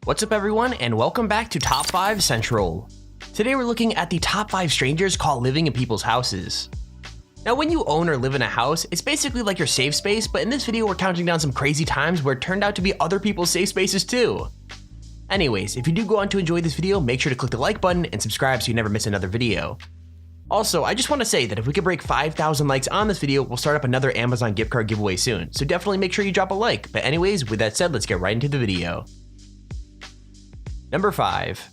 What's up everyone, and welcome back to Top5Central. Today we're looking at the top 5 strangers caught living in people's houses. Now when you own or live in a house, it's basically like your safe space, but in this video we're counting down some crazy times where it turned out to be other people's safe spaces too. Anyways, if you do go on to enjoy this video, make sure to click the like button and subscribe so you never miss another video. Also, I just want to say that if we could break 5,000 likes on this video, we'll start up another Amazon gift card giveaway soon, so definitely make sure you drop a like. But anyways, with that said, let's get right into the video. Number 5.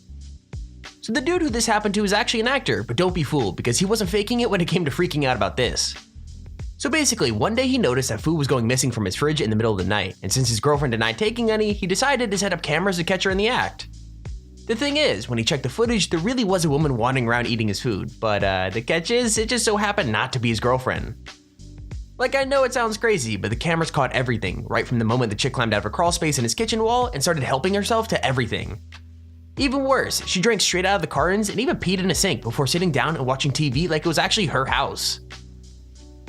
So the dude who this happened to is actually an actor, but don't be fooled because he wasn't faking it when it came to freaking out about this. So basically, one day he noticed that food was going missing from his fridge in the middle of the night, and since his girlfriend denied taking any, he decided to set up cameras to catch her in the act. The thing is, when he checked the footage, there really was a woman wandering around eating his food, but the catch is, it just so happened not to be his girlfriend. Like, I know it sounds crazy, but the cameras caught everything, right from the moment the chick climbed out of her crawl space in his kitchen wall and started helping herself to everything. Even worse, she drank straight out of the cartons and even peed in a sink before sitting down and watching TV like it was actually her house.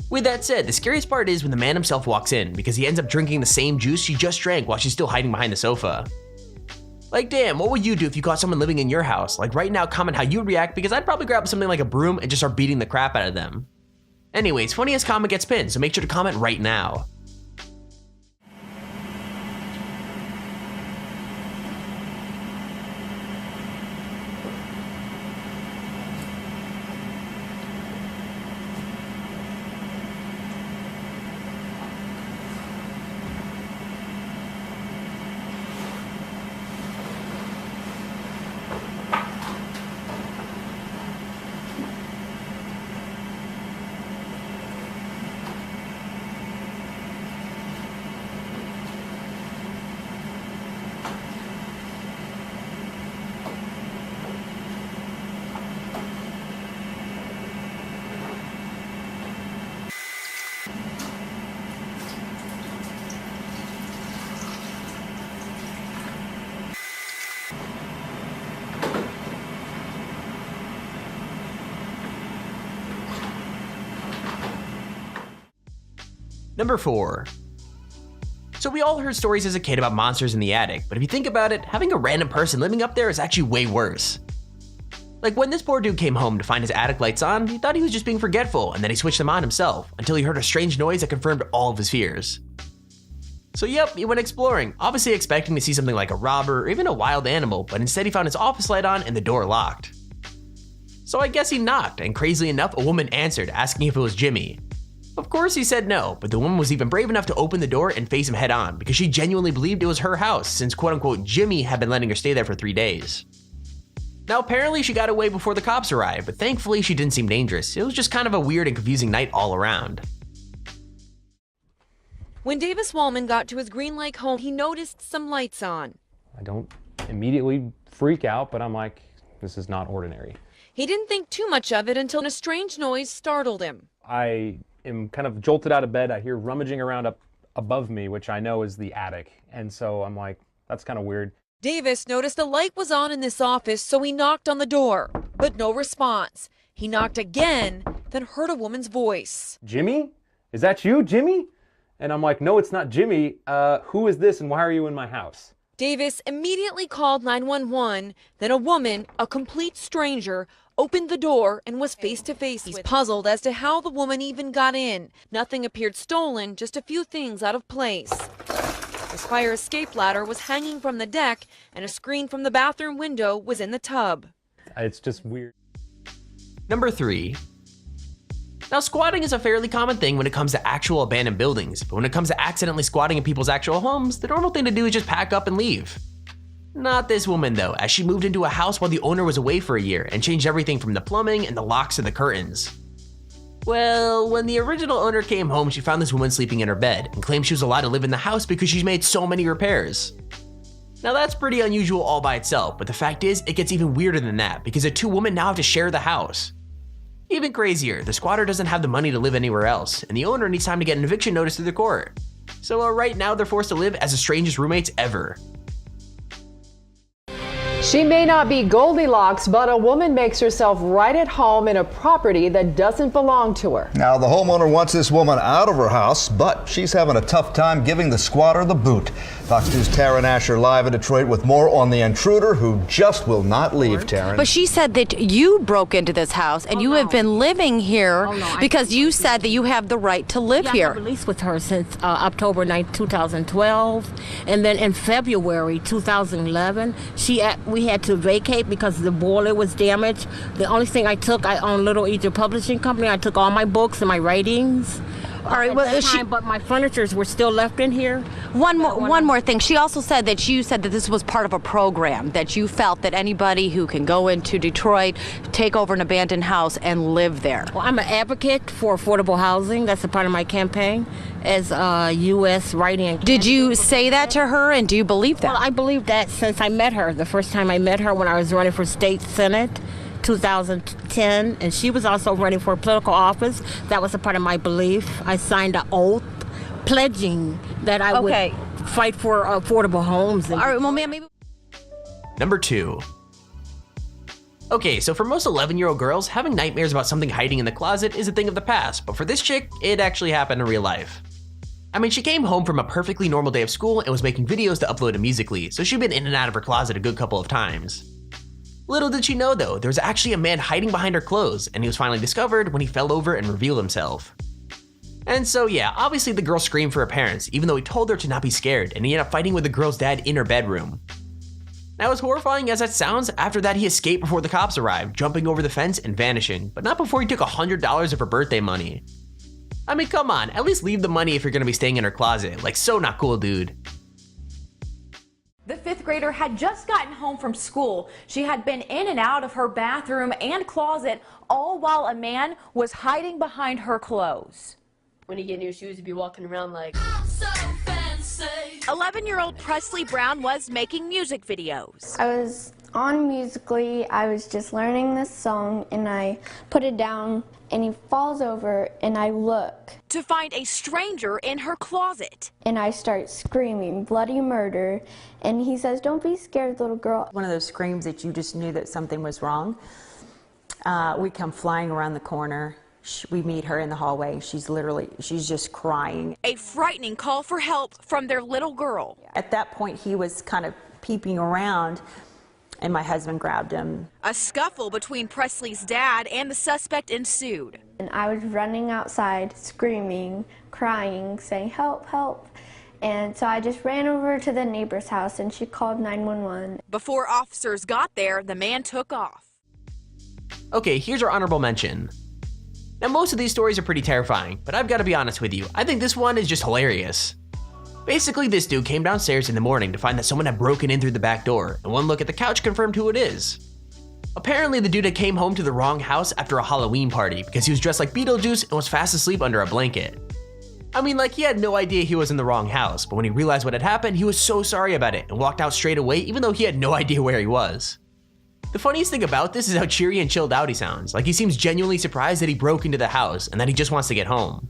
With that said, the scariest part is when the man himself walks in, because he ends up drinking the same juice she just drank while she's still hiding behind the sofa. Like damn, what would you do if you caught someone living in your house? Like right now, comment how you'd react because I'd probably grab something like a broom and just start beating the crap out of them. Anyways, funniest comment gets pinned, so make sure to comment right now. Number 4. So we all heard stories as a kid about monsters in the attic, but if you think about it, having a random person living up there is actually way worse. Like when this poor dude came home to find his attic lights on, he thought he was just being forgetful and then he switched them on himself, until he heard a strange noise that confirmed all of his fears. So yep, he went exploring, obviously expecting to see something like a robber or even a wild animal, but instead he found his office light on and the door locked. So I guess he knocked, and crazily enough, a woman answered, asking if it was Jimmy. Of course he said no, but the woman was even brave enough to open the door and face him head on because she genuinely believed it was her house since quote-unquote Jimmy had been letting her stay there for 3 days. Now apparently she got away before the cops arrived, but thankfully she didn't seem dangerous. It was just kind of a weird and confusing night all around. When Davis Wallman got to his Green Lake home, he noticed some lights on. I don't immediately freak out, but I'm like, this is not ordinary. He didn't think too much of it until a strange noise startled him. I am kind of jolted out of bed. I hear rummaging around up above me, which I know is the attic. And so I'm like, that's kind of weird. Davis noticed a light was on in this office, so he knocked on the door, but no response. He knocked again, then heard a woman's voice. Jimmy? Is that you, Jimmy? And I'm like, no, it's not Jimmy. Who is this and why are you in my house? Davis immediately called 911. Then a woman, a complete stranger, opened the door and was face to face. He's puzzled as to how the woman even got in. Nothing appeared stolen, just a few things out of place. His fire escape ladder was hanging from the deck, and a screen from the bathroom window was in the tub. It's just weird. Number 3. Now squatting is a fairly common thing when it comes to actual abandoned buildings, but when it comes to accidentally squatting in people's actual homes, the normal thing to do is just pack up and leave. Not this woman though, as she moved into a house while the owner was away for a year and changed everything from the plumbing and the locks to the curtains. Well, when the original owner came home, she found this woman sleeping in her bed and claimed she was allowed to live in the house because she's made so many repairs. Now that's pretty unusual all by itself, but the fact is, it gets even weirder than that because the two women now have to share the house. Even crazier, the squatter doesn't have the money to live anywhere else, and the owner needs time to get an eviction notice through the court. So right now they're forced to live as the strangest roommates ever. She may not be Goldilocks, but a woman makes herself right at home in a property that doesn't belong to her. Now, the homeowner wants this woman out of her house, but she's having a tough time giving the squatter the boot. Fox News' Taryn Asher live in Detroit with more on the intruder who just will not leave, Taryn. But she said that you broke into this house and you have been living here because you said that you have the right to live here. I have a lease with her since October 9th, 2012. And then in February 2011, we had to vacate because the boiler was damaged. The only thing I took, I own Little Egypt Publishing Company. I took all my books and my writings. All right, well, but my furnitures were still left in here. One more thing. She also said that you said that this was part of a program, that you felt that anybody who can go into Detroit, take over an abandoned house and live there. Well, I'm an advocate for affordable housing. That's a part of my campaign as a U.S. writing. Did you say that to her, and do you believe that? Well, I believe that since I met her. The first time I met her when I was running for state senate, 2010, and she was also running for political office. That was a part of my belief. I signed an oath pledging that I would fight for affordable homes. All right, well, ma'am, maybe. Number 2. Okay, so for most 11-year-old girls, having nightmares about something hiding in the closet is a thing of the past, but for this chick, it actually happened in real life. I mean, she came home from a perfectly normal day of school and was making videos to upload to Musical.ly, so she'd been in and out of her closet a good couple of times. Little did she know though, there was actually a man hiding behind her clothes, and he was finally discovered when he fell over and revealed himself. And so yeah, obviously the girl screamed for her parents, even though he told her to not be scared, and he ended up fighting with the girl's dad in her bedroom. Now as horrifying as that sounds, after that he escaped before the cops arrived, jumping over the fence and vanishing, but not before he took $100 of her birthday money. I mean, come on, at least leave the money if you're gonna be staying in her closet, like so not cool, dude. The 5th grader had just gotten home from school. She had been in and out of her bathroom and closet, all while a man was hiding behind her clothes. When you get new shoes, you be walking around like, 11-year-old Presley Brown was making music videos. I was on Musical.ly, I was just learning this song, and I put it down, and he falls over, and I look. To find a stranger in her closet. And I start screaming, bloody murder, and he says, "Don't be scared, little girl." One of those screams that you just knew that something was wrong. We come flying around the corner. We meet her in the hallway. She's just crying. A frightening call for help from their little girl. At that point, he was kind of peeping around, and my husband grabbed him. A scuffle between Presley's dad and the suspect ensued. And I was running outside, screaming, crying, saying, "Help, help." And so I just ran over to the neighbor's house, and she called 911. Before officers got there, the man took off. Okay, here's our honorable mention. Now most of these stories are pretty terrifying, but I've got to be honest with you, I think this one is just hilarious. Basically, this dude came downstairs in the morning to find that someone had broken in through the back door, and one look at the couch confirmed who it is. Apparently, the dude had came home to the wrong house after a Halloween party because he was dressed like Beetlejuice and was fast asleep under a blanket. I mean, like, he had no idea he was in the wrong house, but when he realized what had happened, he was so sorry about it and walked out straight away even though he had no idea where he was. The funniest thing about this is how cheery and chilled out he sounds, like he seems genuinely surprised that he broke into the house and that he just wants to get home.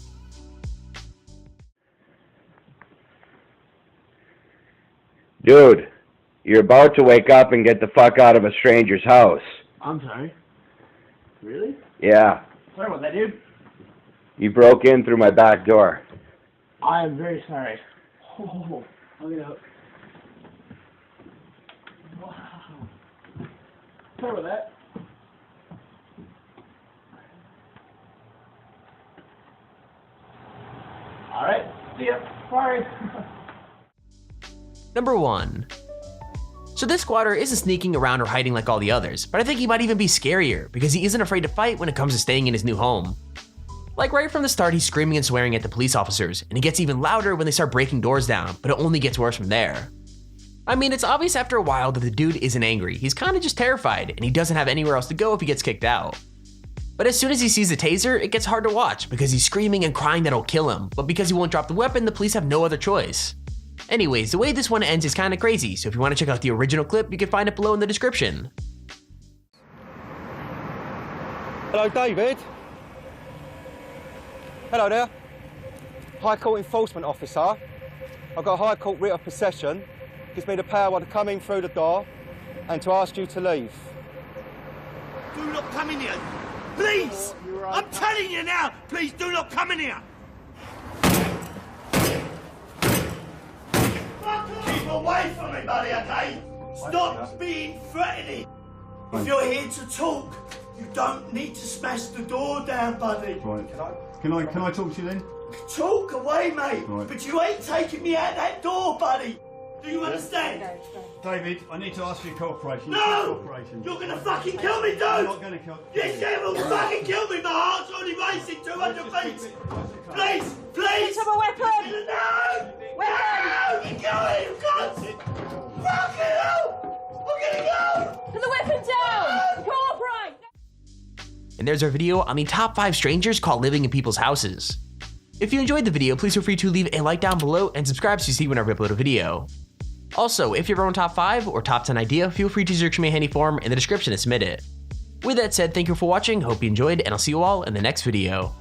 Dude, you're about to wake up and get the fuck out of a stranger's house. I'm sorry. Really? Yeah. Sorry about that, dude. You broke in through my back door. I am very sorry. Oh, I'll get out. Wow. Sorry about that. Alright, see ya. Sorry. Number 1. So this squatter isn't sneaking around or hiding like all the others, but I think he might even be scarier because he isn't afraid to fight when it comes to staying in his new home. Like right from the start, he's screaming and swearing at the police officers, and he gets even louder when they start breaking doors down, but it only gets worse from there. I mean, it's obvious after a while that the dude isn't angry, he's kinda just terrified, and he doesn't have anywhere else to go if he gets kicked out. But as soon as he sees the taser, it gets hard to watch because he's screaming and crying that it'll kill him, but because he won't drop the weapon, the police have no other choice. Anyways, the way this one ends is kinda crazy, so if you wanna check out the original clip, you can find it below in the description. Hello, David. Hello there. High Court Enforcement Officer. I've got a High Court writ of possession. Gives me the power to come in through the door and to ask you to leave. Do not come in here. Please! I'm telling you now! Please do not come in here! away from me, buddy, okay? Stop being threatening. If you're here to talk, you don't need to smash the door down, buddy. Right. Can I talk to you then? Talk away, mate. Right. But you ain't taking me out that door, buddy. Do you understand? David, I need to ask for your cooperation. No! You're gonna fucking kill me, dude! I'm not gonna kill you. Yes, you will fucking kill me. My heart's already racing 200 beats. Please, please. Have a weapon. No! No! You're going, you can't. Fucking hell! I'm gonna go! Put the weapon down. Cooperate. And there's our video on the top 5 strangers caught living in people's houses. If you enjoyed the video, please feel free to leave a like down below and subscribe so you see whenever I upload a video. Also, if you have your own top 5 or top 10 idea, feel free to search me a handy form in the description to submit it. With that said, thank you for watching, hope you enjoyed, and I'll see you all in the next video.